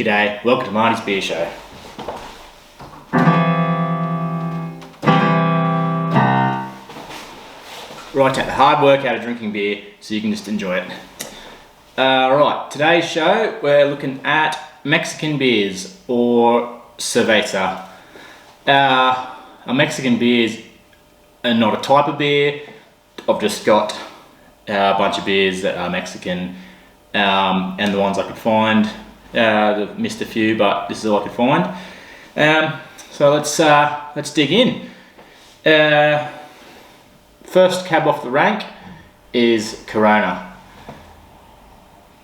G'day, welcome to Marty's Beer Show. Right, take the hard work out of drinking beer so you can just enjoy it. Right, today's show we're looking at Mexican beers or cerveza. A Mexican beers are not a type of beer. I've just got a bunch of beers that are Mexican and the ones I could find. I've missed a few, but this is all I could find. So let's dig in. First cab off the rank is Corona.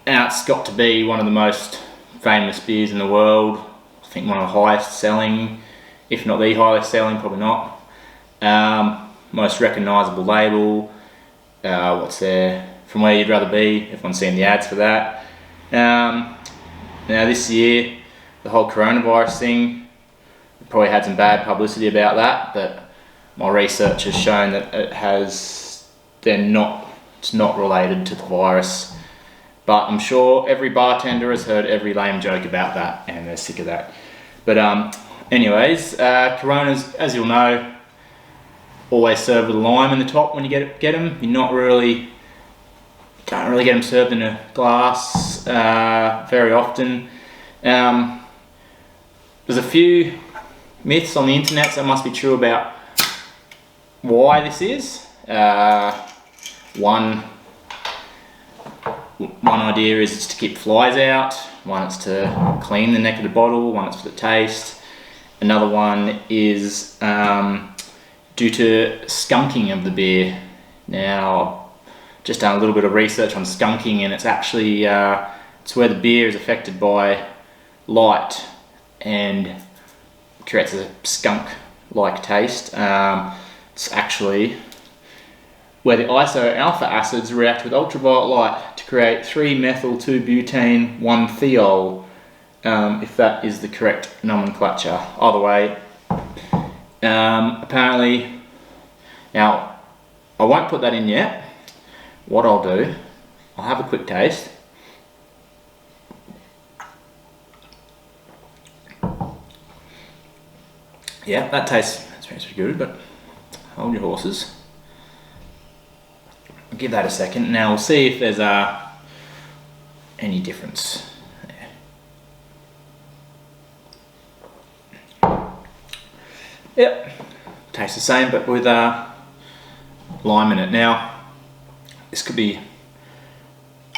Now it's got to be one of the most famous beers in the world. I think one of the highest selling, if not the highest selling, probably not. Most recognisable label. What's there? From Where You'd Rather Be. Everyone's seen the ads for that. Now this year, the whole coronavirus thing, probably had some bad publicity about that, but my research has shown that it's not related to the virus. But I'm sure every bartender has heard every lame joke about that and they're sick of that. But anyways, Coronas, as you'll know, always served with a lime in the top when you get them. Can't really get them served in a glass very often. There's a few myths on the internet that must be true about why this is. One idea is it's to keep flies out, one it's to clean the neck of the bottle, one it's for the taste. Another one is due to skunking of the beer. Now, I've just done a little bit of research on skunking, and it's actually it's where the beer is affected by light and creates a skunk-like taste. It's actually where the iso-alpha acids react with ultraviolet light to create 3-methyl-2-butane 1-thiol, if that is the correct nomenclature. Either way, apparently, now I won't put that in yet. What I'll do, I'll have a quick taste. Yeah, that tastes pretty good, but hold your horses. I'll give that a second. Now we'll see if there's any difference there. Yep, tastes the same, but with lime in it. Now, this could be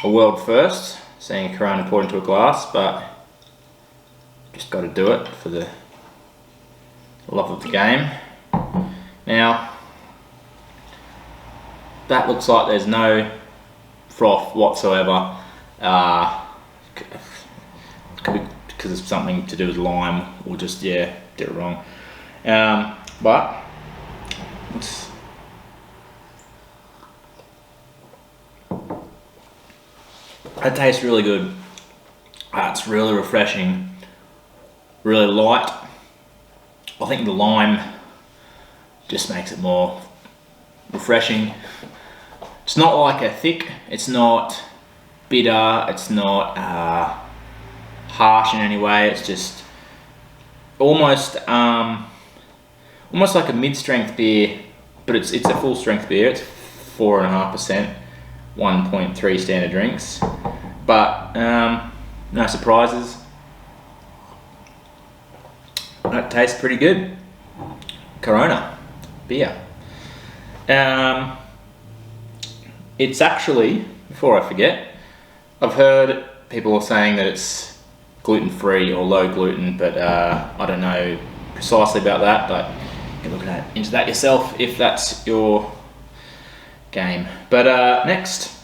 a world first, seeing a Corona poured into a glass, but just got to do it for the love of the game. Now, that looks like there's no froth whatsoever. Could be because it's something to do with lime, or just, yeah, did it wrong. But it tastes really good. It's really refreshing, really light. I think the lime just makes it more refreshing. It's not like a thick, it's not bitter, it's not harsh in any way. It's just almost like a mid-strength beer, but it's a full-strength beer. It's 4.5%, 1.3 standard drinks, but no surprises. That tastes pretty good. Corona beer. It's actually, before I forget, I've heard people saying that it's gluten-free or low gluten, but I don't know precisely about that, but you can look into that yourself if that's your game. But next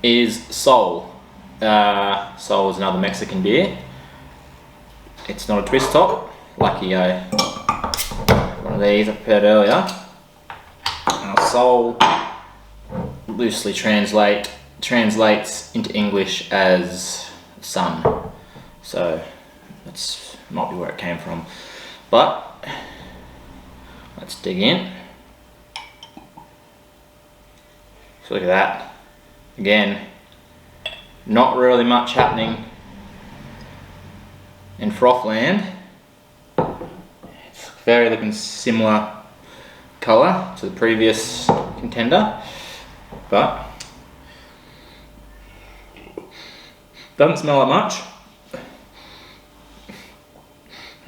is Sol. Sol is another Mexican beer. It's not a twist top, lucky one of these I prepared earlier. Sol loosely translates into English as sun, so that's might be where it came from. But let's dig in. So look at that. Again, not really much happening in Frothland. It's very looking similar colour to the previous contender, but doesn't smell like much.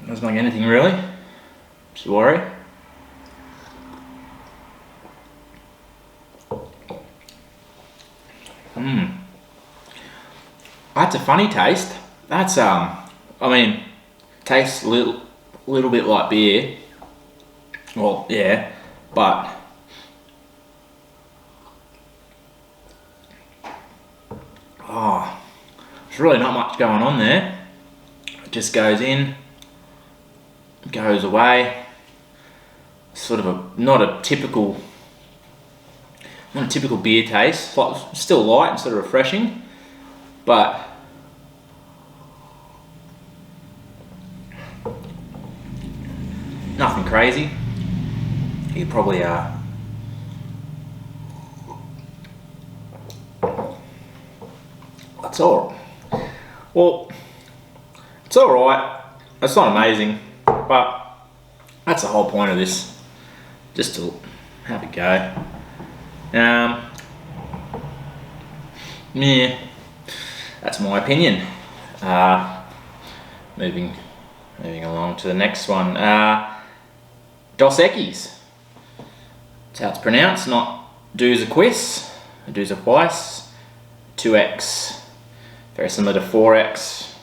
Doesn't smell like anything really, which is a worry. That's a funny taste. That's I mean, tastes a little bit like beer. Well, yeah, but oh, there's really not much going on there. It just goes in, goes away. Sort of not a typical beer taste. Like, still light and sort of refreshing, but nothing crazy. You probably that's all. Well, it's all right. It's not amazing, but that's the whole point of this. Just to have a go. Yeah, that's my opinion. Moving along to the next one. Dos Equis. That's how it's pronounced, not Dos Equis, Dos Equis. 2X. Very similar to 4X,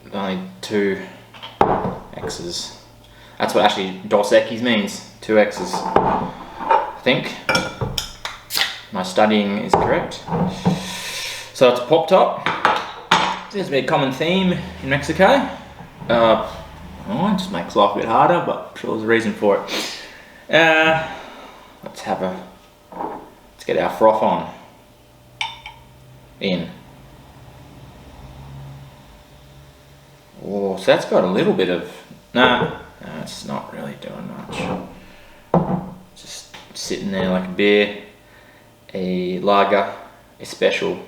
but only 2 X's. That's what actually Dos Equis means, 2 X's. I think my studying is correct. So it's a pop top. Seems to be a common theme in Mexico. Oh, it just makes life a bit harder, but I'm sure there's a reason for it. Let's get our froth on. In. Oh, so that's got a little bit of, no, it's not really doing much. Just sitting there like a beer, a lager, a special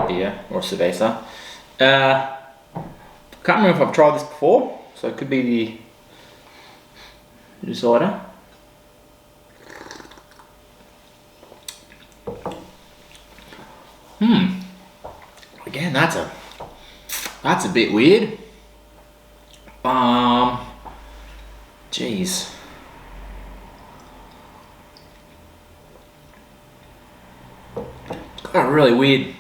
beer, or CERVEZA. Can't remember if I've tried this before, so it could be the decider. Again, that's a bit weird. Jeez. It's got a really weird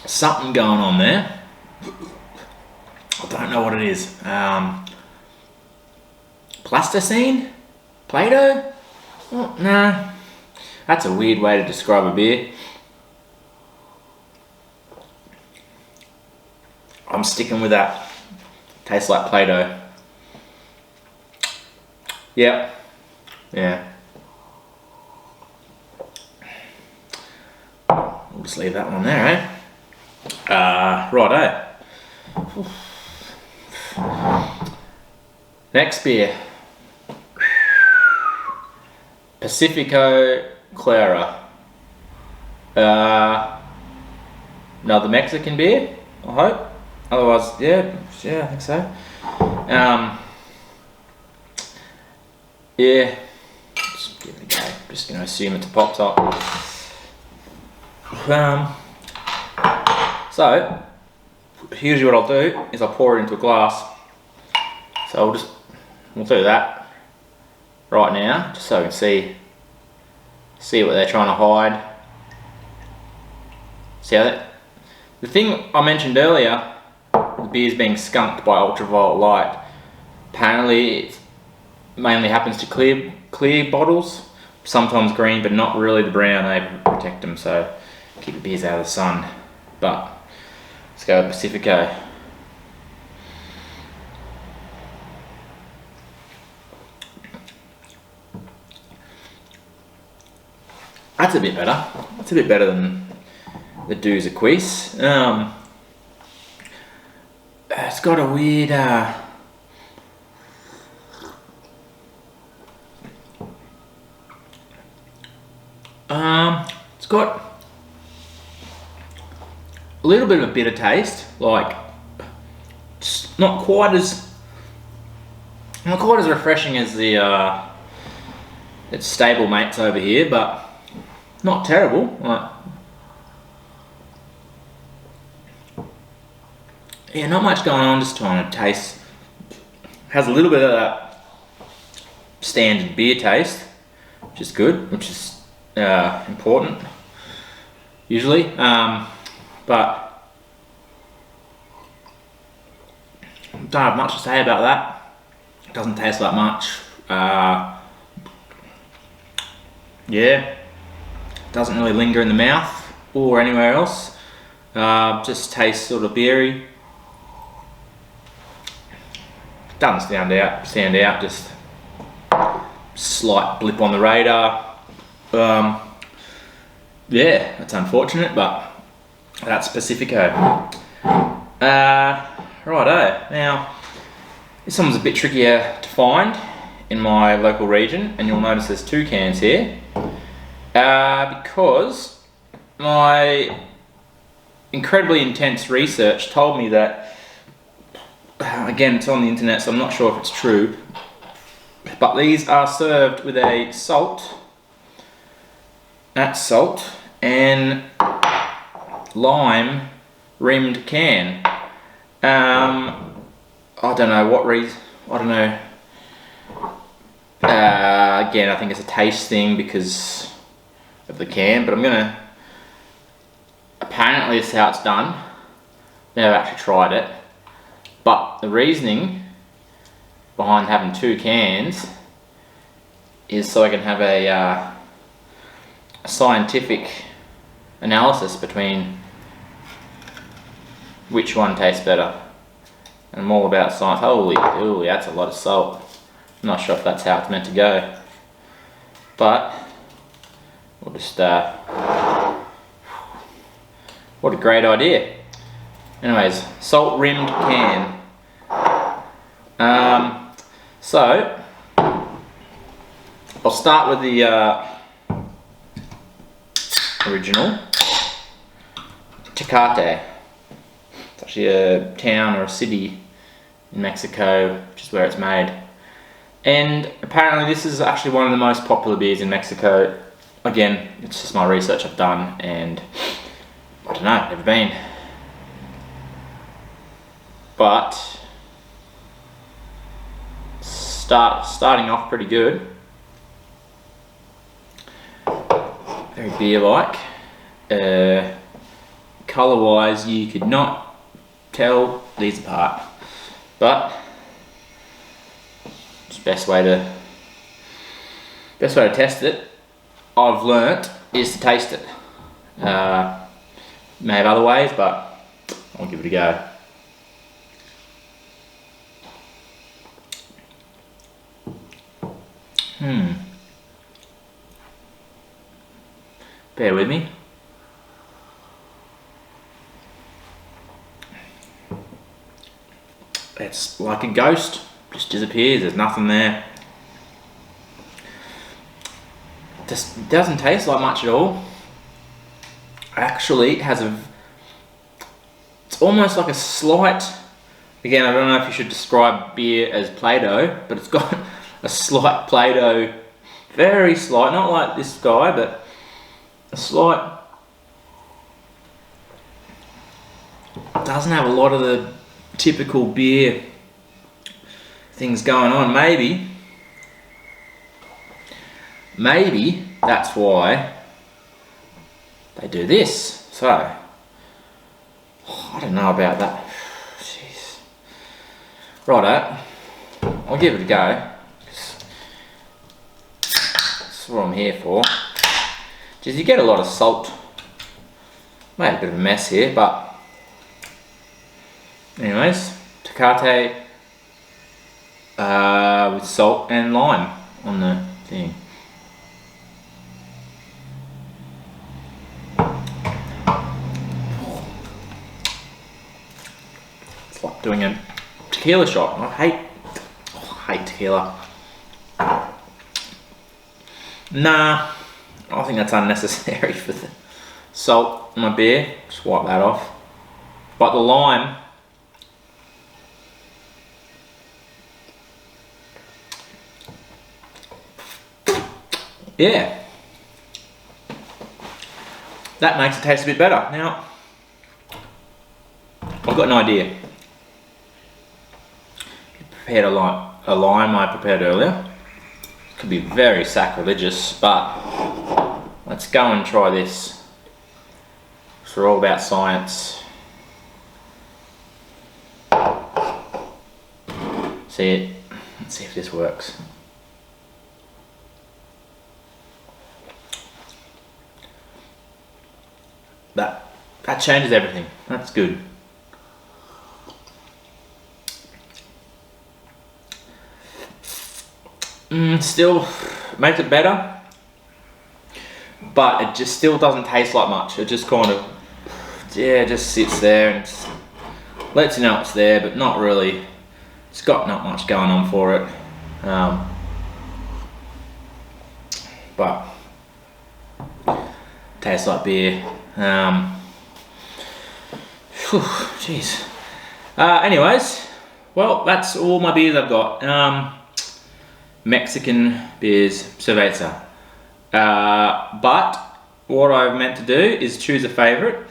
something going on there. I don't know what it is. Plasticine? Play-Doh? Oh, nah. That's a weird way to describe a beer. I'm sticking with that. Tastes like Play-Doh. Yeah. Yeah. We'll just leave that one there, eh? Righto. Next beer. Pacifico Clara. Another Mexican beer, I hope. Otherwise, yeah, I think so. Yeah, just give it a go. Just gonna assume it's a pop top. So usually what I'll do is I'll pour it into a glass. So we'll do that right now, just so we can see what they're trying to hide. See how the thing I mentioned earlier, the beer's being skunked by ultraviolet light. Apparently it mainly happens to clear bottles, sometimes green, but not really the brown. They protect them, so keep the beers out of the sun. But let's go with Pacifico. That's a bit better. That's a bit better than the Dos Equis. It's got a weird it's got a little bit of a bitter taste, like not quite as refreshing as the its stable mates over here, but not terrible. Like, yeah, not much going on. Just trying to taste. Has a little bit of that standard beer taste, which is good, which is important usually. But don't have much to say about that. It doesn't taste like much. Yeah, doesn't really linger in the mouth or anywhere else. Just tastes sort of beery. Doesn't stand out. Just slight blip on the radar. Yeah, that's unfortunate, but that's Pacifico. Righto. Now, this one's a bit trickier to find in my local region, and you'll notice there's 2 cans here. Because my incredibly intense research told me that, again, it's on the internet, so I'm not sure if it's true, but these are served with a salt and lime rimmed can. I don't know what reason, I don't know. Again, I think it's a taste thing because of the can, but apparently this is how it's done. Never actually tried it, but the reasoning behind having 2 cans is so I can have a scientific analysis between which one tastes better. And I'm all about science. Holy, that's a lot of salt. I'm not sure if that's how it's meant to go, but we'll just what a great idea. Anyways, salt rimmed can. So I'll start with the original Tecate. It's actually a town or a city in Mexico, which is where it's made. And apparently this is actually one of the most popular beers in Mexico. Again, it's just my research I've done, and I don't know, never been. But starting off pretty good. Very beer-like. Colour-wise, you could not tell these apart, but it's the best way to test it, I've learnt, is to taste it. May have other ways, but I'll give it a go. Bear with me. It's like a ghost, just disappears, there's nothing there. Just doesn't taste like much at all. Actually, it's almost like a slight, again, I don't know if you should describe beer as Play-Doh, but it's got a slight Play-Doh, very slight, not like this guy, but a slight, doesn't have a lot of the typical beer things going on. Maybe that's why they do this. So I don't know about that. Jeez. Righto, I'll give it a go. That's what I'm here for. Just you get a lot of salt. Made a bit of a mess here, but anyways, Tecate with salt and lime on the thing. It's like doing a tequila shot. I hate tequila. Nah, I think that's unnecessary for the salt in my beer. Just wipe that off. But the lime yeah, that makes it taste a bit better. Now, I've got an idea. Prepared a lime I prepared earlier. Could be very sacrilegious, but let's go and try this. We're all about science. See it? Let's see if this works. That changes everything. That's good. Still makes it better, but it just still doesn't taste like much. It just kind of, yeah, just sits there and lets you know it's there, but not really. It's got not much going on for it. But tastes like beer. Jeez. Anyways, well, that's all my beers I've got. Mexican beers, cerveza. But what I've meant to do is choose a favourite,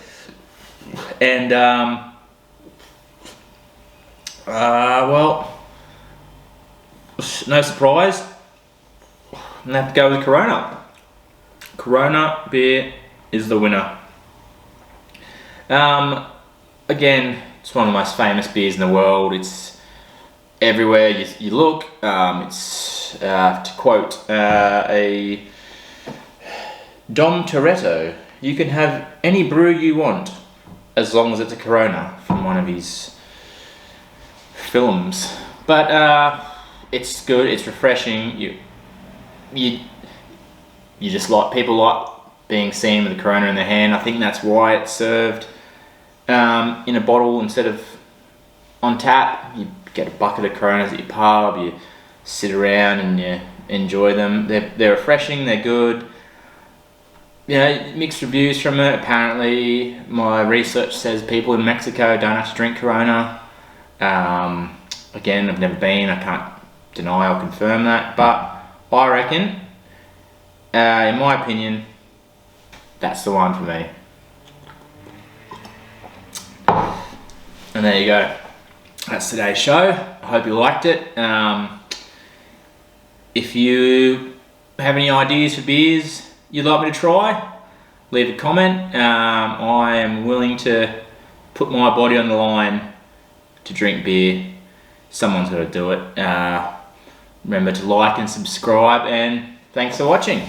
and well, no surprise, I'm gonna have to go with Corona. Corona beer is the winner. Again, it's one of the most famous beers in the world. It's everywhere you look. It's to quote a Dom Toretto, you can have any brew you want as long as it's a Corona, from one of his films. But it's good, it's refreshing. You just like, people like being seen with a Corona in their hand. I think that's why it's served in a bottle instead of on tap. You get a bucket of Coronas at your pub, you sit around and you enjoy them. They're refreshing, they're good. You know, mixed reviews from it. Apparently, my research says people in Mexico don't have to drink Corona. Again, I've never been, I can't deny or confirm that, but I reckon, in my opinion, that's the one for me. And there you go. That's today's show. I hope you liked it. If you have any ideas for beers you'd like me to try, leave a comment. I am willing to put my body on the line to drink beer. Someone's got to do it. Remember to like and subscribe, and thanks for watching.